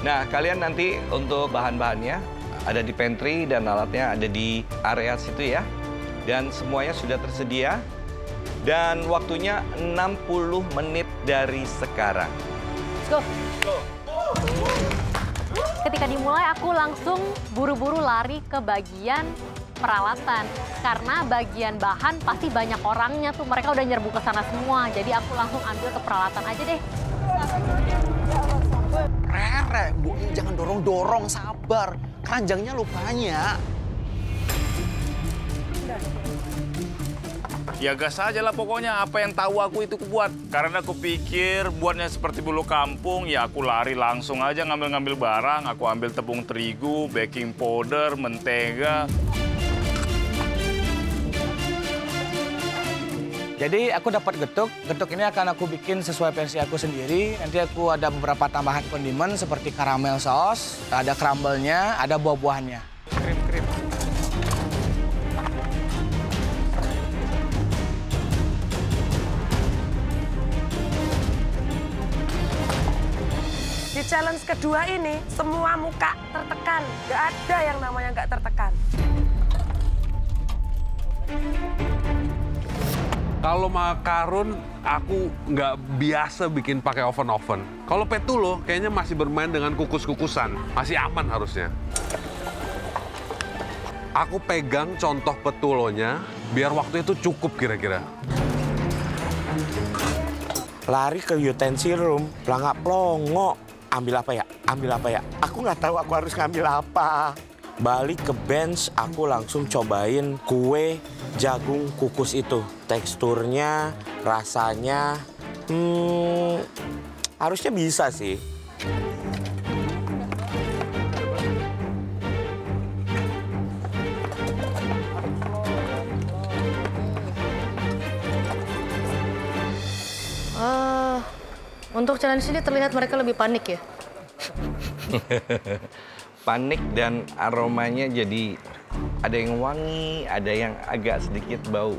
Nah, kalian nanti untuk bahan-bahannya ada di pantry dan alatnya ada di area situ ya. Dan semuanya sudah tersedia. Dan waktunya 60 menit dari sekarang. Let's go. Ketika dimulai, aku langsung buru-buru lari ke bagian peralatan. Karena bagian bahan pasti banyak orangnya tuh. Mereka udah nyerbu ke sana semua. Jadi aku langsung ambil ke peralatan aja deh. Rere, Bu, jangan dorong-dorong, sabar. Keranjangnya lo banyak. Ya gas aja lah pokoknya, apa yang tahu aku itu kubuat. Karena aku pikir buatnya seperti bulu kampung, ya aku lari langsung aja ngambil-ngambil barang. Aku ambil tepung terigu, baking powder, mentega. Jadi aku dapat getuk. Getuk ini akan aku bikin sesuai versi aku sendiri. Nanti aku ada beberapa tambahan kondimen seperti caramel sauce, ada crumble-nya, ada buah-buahannya. Krim. Di challenge kedua ini, semua muka tertekan. Nggak ada yang namanya nggak tertekan. Kalau makarun, aku nggak biasa bikin pakai oven. Kalau petulo, kayaknya masih bermain dengan kukus-kukusan. Masih aman harusnya. Aku pegang contoh petulonya, biar waktu itu cukup kira-kira. Lari ke utensil room, pelangak-pelongok. Ambil apa ya? Aku nggak tahu aku harus ngambil apa. Balik ke bench, aku langsung cobain kue jagung kukus itu. Teksturnya, rasanya, harusnya bisa sih. Untuk challenge ini terlihat mereka lebih panik ya. Panik dan aromanya jadi ada yang wangi, ada yang agak sedikit bau.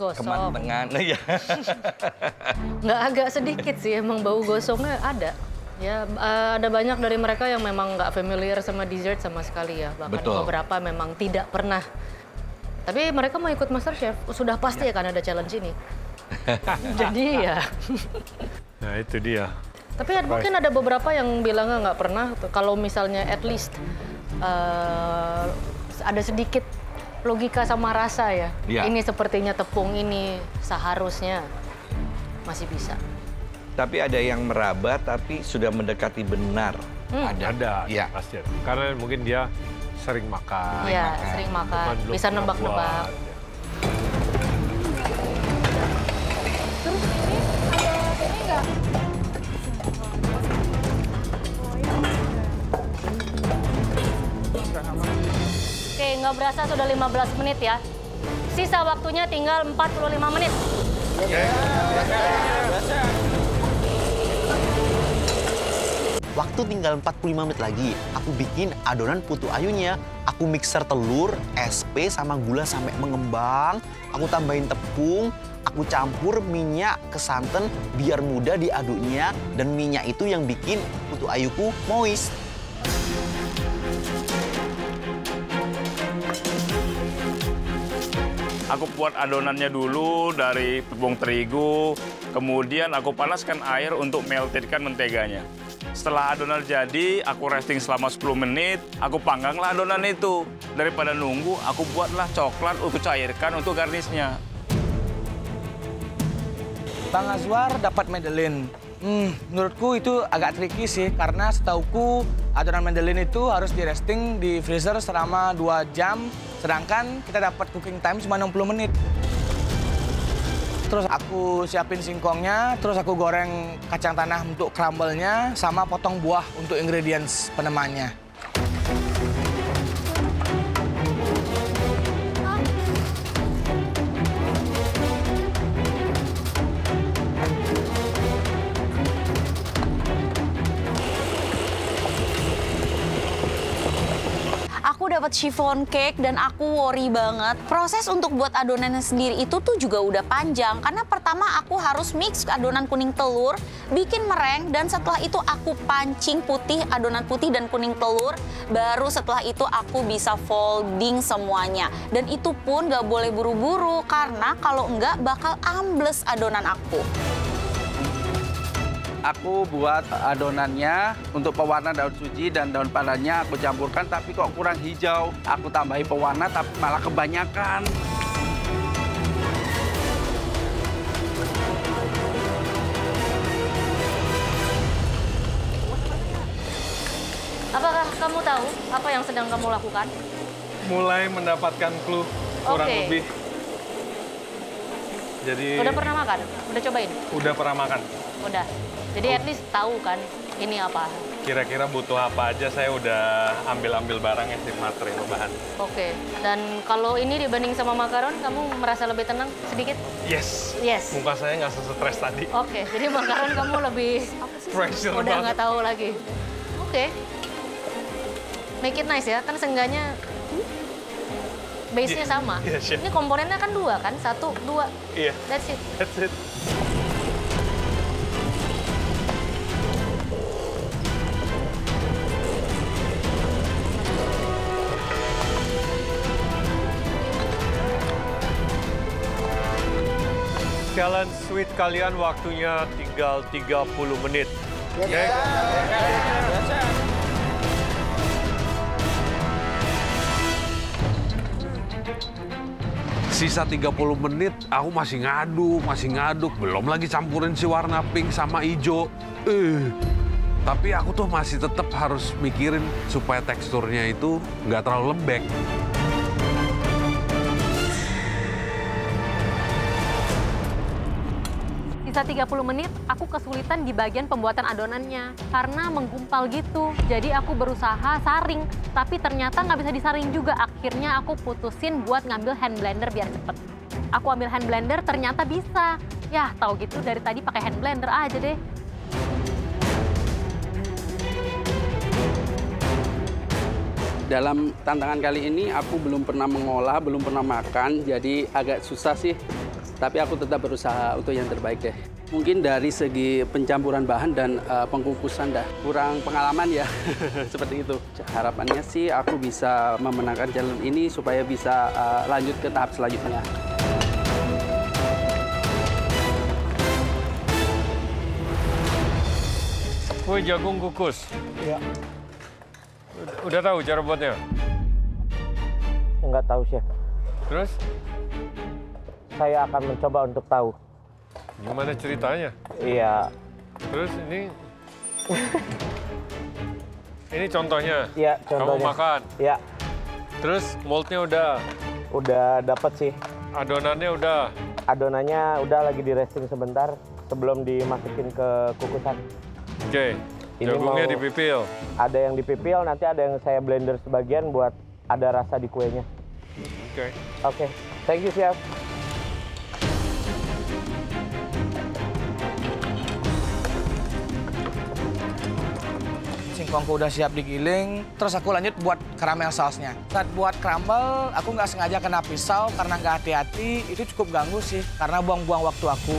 Gosong. Kematangan. Ya. Nggak agak sedikit sih, emang bau gosongnya ada. Ya, ada banyak dari mereka yang memang nggak familiar sama dessert sama sekali ya. Bahkan Betul. beberapa memang tidak pernah. Tapi mereka mau ikut MasterChef, sudah pasti ya kan ada challenge ini. Jadi ya. Nah itu dia. Tapi mungkin ada beberapa yang bilangnya nggak pernah. Kalau misalnya at least ada sedikit logika sama rasa ya. Ya. Ini sepertinya tepung ini seharusnya masih bisa. Tapi ada yang meraba tapi sudah mendekati benar. Ada, Ya. pasti ada. Karena mungkin dia sering makan. Iya, sering makan. Belum Bisa pernah nebak-nebak. buat. Oke, nggak berasa sudah 15 menit ya. Sisa waktunya tinggal 45 menit. Waktu tinggal 45 menit lagi, aku bikin adonan putu ayunya. Aku mixer telur, SP, sama gula sampai mengembang. Aku tambahin tepung, aku campur minyak ke santan biar mudah diaduknya. Dan minyak itu yang bikin putu ayuku moist. Aku buat adonannya dulu dari tepung terigu, kemudian aku panaskan air untuk meltedkan menteganya. Setelah adonan jadi, aku resting selama 10 menit, aku pangganglah adonan itu. Daripada nunggu, aku buatlah coklat untuk cairkan untuk garnisnya. Bang Azwar dapat Madeline. Menurutku itu agak tricky sih, karena setauku adonan Madeline itu harus di resting di freezer selama 2 jam, sedangkan kita dapat cooking time cuma 60 menit. Terus aku siapin singkongnya, terus aku goreng kacang tanah untuk crumble-nya, sama potong buah untuk ingredients penemannya. Aku aku dapat chiffon cake dan aku worry banget. Proses untuk buat adonannya sendiri itu tuh juga udah panjang. Karena pertama aku harus mix adonan kuning telur, bikin mereng, dan setelah itu aku pancing adonan putih dan kuning telur. Baru setelah itu aku bisa folding semuanya. Dan itu pun gak boleh buru-buru karena kalau enggak bakal ambles adonan aku. Aku buat adonannya untuk pewarna daun suji dan daun pandannya aku campurkan, tapi kok kurang hijau. Aku tambahin pewarna tapi malah kebanyakan. Apakah kamu tahu apa yang sedang kamu lakukan? Mulai mendapatkan clue kurang lebih. Jadi Udah pernah makan? Udah cobain? Udah pernah makan. Udah. Jadi at least tahu kan ini apa. Kira-kira butuh apa aja saya udah ambil barang ya di material bahan. Oke. Dan kalau ini dibanding sama makaron, kamu merasa lebih tenang sedikit? Yes. Yes. Muka saya nggak stres tadi. Oke. Jadi makaron kamu lebih Pressure udah nggak banget. tahu lagi. Oke. Make it nice ya. Kan seenggaknya base-nya sama. Iya, chef. Ini komponennya kan 2 kan? 1, 2. Iya. That's it. That's it. Sekalian sweet kalian waktunya tinggal 30 menit. Oke? Sisa 30 menit, aku masih ngaduk. Belum lagi campurin si warna pink sama hijau. Tapi aku tuh masih tetap harus mikirin supaya teksturnya itu nggak terlalu lembek. Sisa 30 menit, aku kesulitan di bagian pembuatan adonannya. Karena menggumpal gitu. Jadi aku berusaha saring, tapi ternyata nggak bisa disaring juga. Akhirnya aku putusin buat ngambil hand blender biar cepet. Aku ambil hand blender, ternyata bisa. Ya, tahu gitu dari tadi pakai hand blender aja deh. Dalam tantangan kali ini aku belum pernah mengolah, belum pernah makan, jadi agak susah sih. Tapi aku tetap berusaha untuk yang terbaik deh. Mungkin dari segi pencampuran bahan dan pengkukusan dah kurang pengalaman ya, seperti itu. Harapannya sih aku bisa memenangkan challenge ini supaya bisa lanjut ke tahap selanjutnya. Kue jagung kukus. Iya. Udah tahu cara buatnya? Nggak tahu, Chef. Terus? Saya akan mencoba untuk tahu. Gimana ceritanya? Iya. Terus ini... ini contohnya? Iya, contohnya. Kamu makan? Iya. Terus moldnya udah? Udah dapat sih. Adonannya udah? Adonannya udah lagi di resting sebentar sebelum dimasukin ke kukusan. Oke. Jagungnya dipipil? Ada yang dipipil, nanti ada yang saya blender sebagian buat ada rasa di kuenya. Oke. Oke. Thank you, Chef. Singkongku udah siap digiling, terus aku lanjut buat caramel sausnya. Saat buat crumble, aku nggak sengaja kena pisau karena nggak hati-hati, itu cukup ganggu sih, karena buang-buang waktu aku.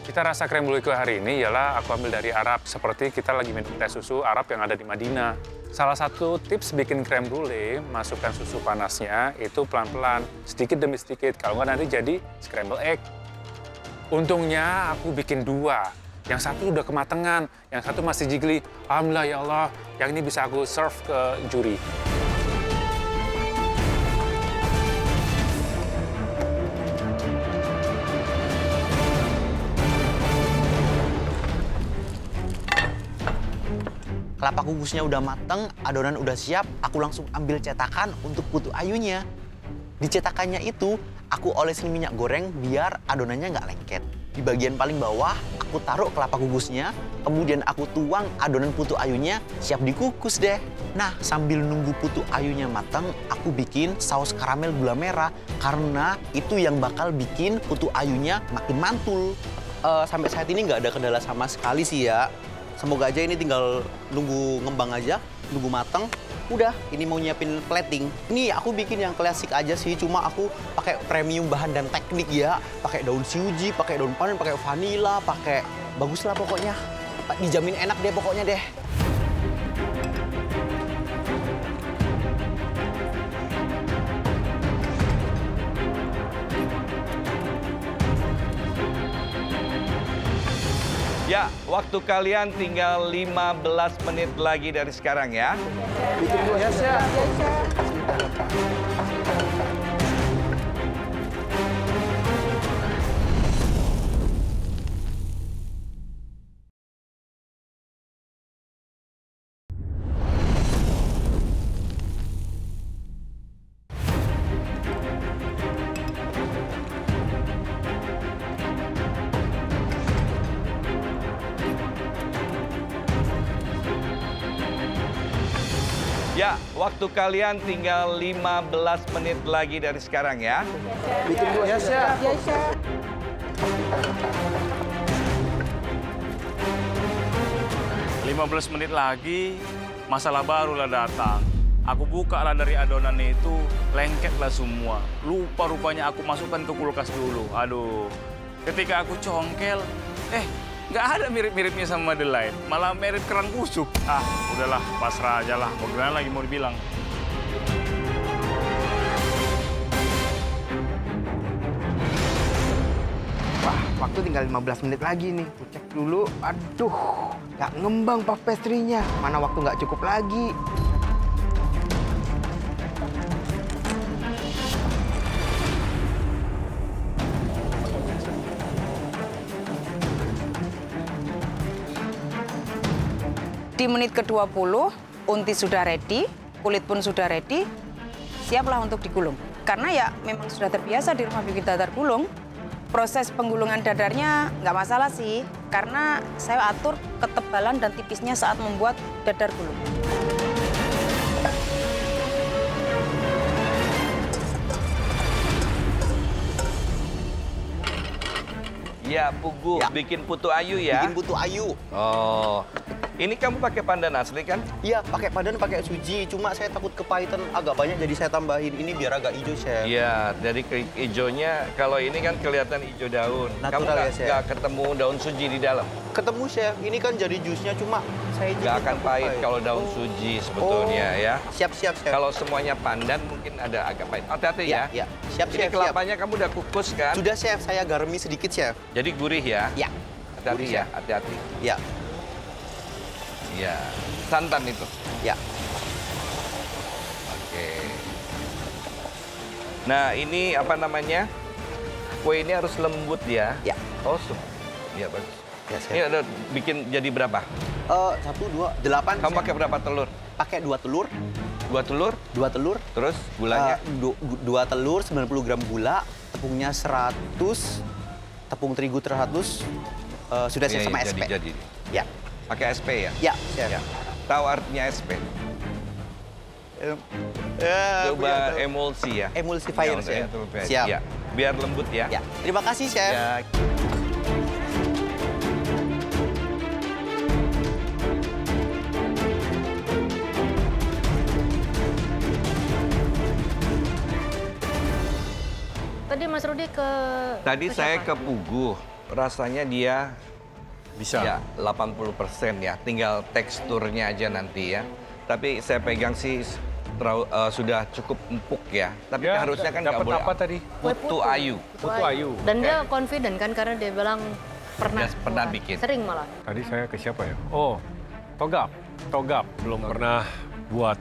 Kita rasa krem brulee hari ini ialah aku ambil dari Arab, seperti kita lagi minum teh susu Arab yang ada di Madinah. Salah satu tips bikin krem brulee, masukkan susu panasnya itu pelan-pelan, sedikit demi sedikit. Kalau nggak nanti jadi scramble egg. Untungnya aku bikin 2. Yang satu udah kematangan, yang satu masih jiggly. Alhamdulillah ya Allah, yang ini bisa aku serve ke juri. Kelapa kukusnya udah mateng, adonan udah siap, aku langsung ambil cetakan untuk putu ayunya. Di cetakannya itu, aku olesin minyak goreng biar adonannya nggak lengket. Di bagian paling bawah, aku taruh kelapa kukusnya, kemudian aku tuang adonan putu ayunya, siap dikukus deh. Nah, sambil nunggu putu ayunya mateng, aku bikin saus karamel gula merah, karena itu yang bakal bikin putu ayunya makin mantul. sampai saat ini nggak ada kendala sama sekali sih ya. Semoga aja ini tinggal nunggu ngembang aja, nunggu mateng. Udah, ini mau nyiapin plating. Ini aku bikin yang klasik aja sih, cuma aku pakai premium bahan dan teknik ya. Pakai daun siuji, pakai daun pandan, pakai vanila, pakai bagus lah pokoknya. Dijamin enak deh pokoknya deh. Ya, waktu kalian tinggal 15 menit lagi dari sekarang ya. Ya, Chef. Ya, waktu kalian tinggal 15 menit lagi dari sekarang ya. Ya, Chef. 15 menit lagi, masalah barulah datang. Aku buka lah dari adonan itu, lengketlah semua. Lupa rupanya aku masukkan ke kulkas dulu. Aduh, ketika aku congkel, nggak ada mirip-miripnya sama Madeleine. Malah mirip kerang busuk. Ah, udahlah, pasrah aja lah. Mau gimana lagi mau dibilang. Wah, waktu tinggal 15 menit lagi nih. Aku cek dulu. Aduh, nggak ngembang puff pastry-nya. Mana waktu nggak cukup lagi. Di menit ke-20, unti sudah ready, kulit pun sudah ready, siaplah untuk digulung. Karena ya memang sudah terbiasa di rumah bikin dadar gulung, proses penggulungan dadarnya nggak masalah sih, karena saya atur ketebalan dan tipisnya saat membuat dadar gulung. Ya, Pugu, Ya. bikin putu ayu ya. Bikin putu ayu. Oh, ini kamu pakai pandan asli kan? Iya, pakai pandan, pakai suji. Cuma saya takut kepahitan agak banyak, jadi saya tambahin ini biar agak hijau, Chef. Iya, jadi hijaunya, kalau ini kan kelihatan hijau daun. Kamu Natural ya, Chef? nggak ketemu daun suji di dalam? Ketemu, Chef. Ini kan jadi jusnya, cuma saya Nggak akan takut pahit kalau daun suji sebetulnya ya. Siap-siap, Chef. Kalau semuanya pandan mungkin ada agak pahit. Hati-hati ya. Ya, siap, Ini Chef. kelapanya kamu udah kukus kan? Sudah, Chef. Saya garami sedikit, Chef. Jadi gurih ya? Ya. Hati-hati Gurih, ya, Chef. hati-hati. Ya. Iya, santan itu. Ya. Oke. Nah, ini apa namanya? Kue ini harus lembut ya? Ya. Oh, iya bagus. Ya, Chef. Ini ada bikin jadi berapa? 1, 2, 8. Kamu pakai berapa telur? Pakai 2 telur. 2 telur? 2 telur. Terus gulanya? 2 telur, 90 gram gula, tepungnya 100, tepung terigu 100, sudah siap sama SP. Jadi. Ya. Pakai SP ya? Ya, Chef. Ya. Tahu artinya SP? Coba emulsi ya? Emulsifier, Ya, Chef. Siap. Ya. Biar lembut ya? Ya. Terima kasih, Chef. Ya. Tadi Mas Rudi ke... Tadi saya ke Pugu, rasanya dia Bisa. ya 80% ya, tinggal teksturnya aja nanti ya. Tapi saya pegang sih sudah cukup empuk ya. Tapi Ya, harusnya kan nggak dapat boleh. apa tadi? Putu ayu. Putu ayu. Dan dia confident kan karena dia bilang pernah. Dia pernah bikin. Sering malah. Tadi saya ke siapa ya? Oh, Togap. Togap. Belum pernah buat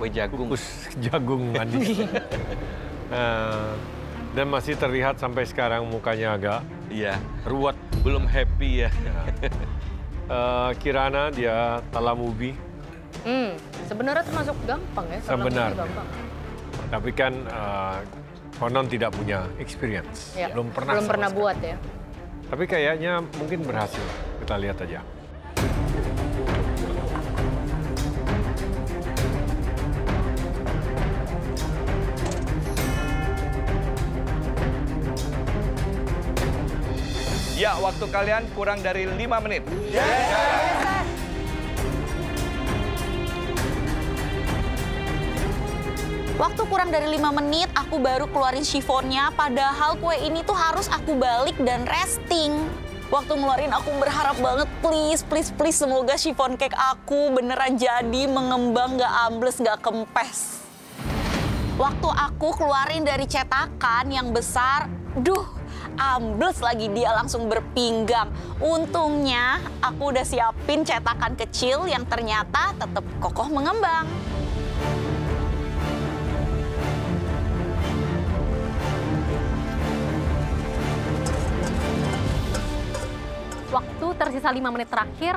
Kue jagung. kukus jagung manis. Dan masih terlihat sampai sekarang mukanya agak Iya. ruwet. Belum happy ya. Kirana dia talamubi. Sebenarnya termasuk gampang ya. kalau Sebenarnya. ini gampang. Tapi kan konon tidak punya experience. Ya, Belum pernah. Belum sama pernah sekali. buat ya. Tapi kayaknya mungkin berhasil. Kita lihat aja. Ya, waktu kalian kurang dari 5 menit. Waktu kurang dari 5 menit, aku baru keluarin chiffonnya. Padahal kue ini tuh harus aku balik dan resting. Waktu ngeluarin aku berharap banget, please, semoga chiffon cake aku beneran jadi, mengembang, gak ambles, gak kempes. Waktu aku keluarin dari cetakan yang besar, ambles lagi, dia langsung berpinggang. Untungnya aku udah siapin cetakan kecil yang ternyata tetap kokoh mengembang. Waktu tersisa 5 menit terakhir,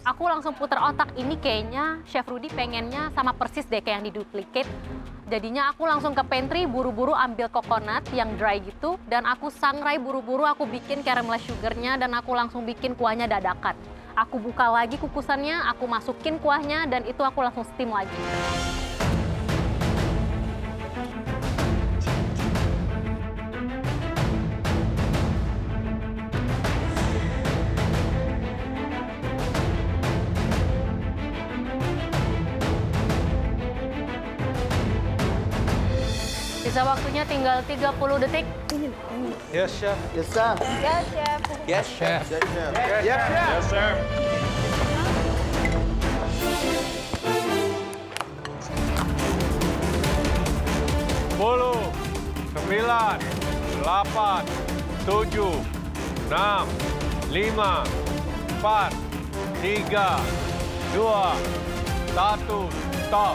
aku langsung putar otak. Ini kayaknya Chef Rudy pengennya sama persis deh kayak yang diduplicate. Jadinya aku langsung ke pantry, buru-buru ambil coconut yang dry gitu. Dan aku sangrai buru-buru, aku bikin caramel sugarnya dan aku langsung bikin kuahnya dadakan. Aku buka lagi kukusannya, aku masukin kuahnya dan itu aku langsung steam lagi. Sisa waktunya tinggal 30 detik. Yes, Chef. Yes, Chef. Yes, Chef. Yes, Chef. Yes, Chef. 10, 9, 8, 7, 6, 5, 4, 3, 2, 1. Stop.